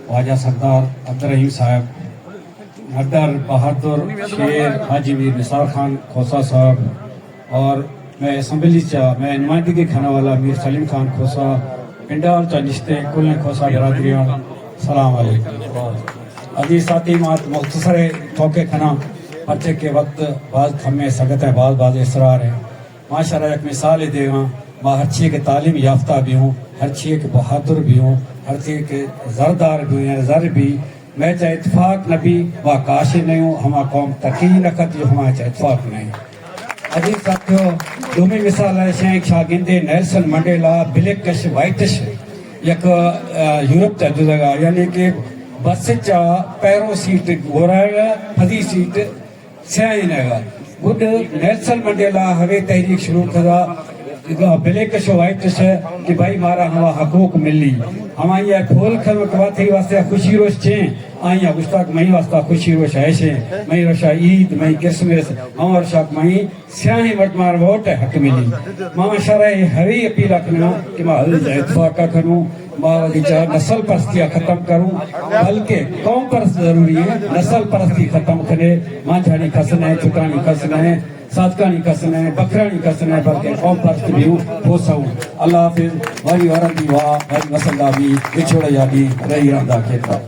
ख्वाजा सरदार अब्दुर्रहीम साहब, हरदर बहादुर शेर हाजी मीर निसार खान खोसा साहब, और मैं असम्बली मैं नुमाइंदगी खाने वाला मीर सलीम खान खोसा, पिंडाल चलिश्ते कुल खोसा बरादरियां, सलाम अलैकुम। अजीज साथी मात मुख्तसर ठोके खाना पर्चे के वक्त बाज खम्मे सगत है, बाज इसरार है। माशाल्लाह एक मिसाल देगा, माँ हर चीज़ के तालीम याफ्ता भी हूँ, हर चीज़ के बहादुर भी हूँ, हर चीज़ के ज़रदार भी हैं, ज़र भी। मैं चाहे इत्फाक नबी व काशी नहीं हूँ, हमारा कौम तकी नकत जो हमारा चाहे इत्फाक नहीं। अजीज साथियों, दूसरी मिसाल है शेख शागिंदे नेल्सन मंडेला ब्लैकिश वाइटिश एक यूरोप जा जुदा, यानी कि बस चा पैरों सीट गोरा फदी सीट स्याही नेगा गुड नेल्सन मंडेला हवे तहरीक शुरू करा ब्लैकिश वाइटिश कि भाई मारा हवा हकूक मिली हमारी खोल खल थी वास्ते खुशी रोश छे आइया गुस्ताख मई वास्ता खुशी रोश ऐशे मई रोशा ईद मई क्रिसमस और शाक मई स्याही वटमार वोट हक मिली। मां शरह हरी अपील रखना कि मां इत्फाक करूं, मां नस्ल परस्ती खत्म करूं, बल्कि कौम परस्त जरूरी है, नस्ल परस्ती खत्म करे। मां झाड़ी कसना है, चुटानी कसना है, सादकानी कसना है, बकरानी कसना है, बल्कि कौम परस्त भी हो सऊं। अल्लाह हाफिज। वारी वरंदी वाह वारी वसंदा भी विछोड़ यादी रही रहंदा खेता।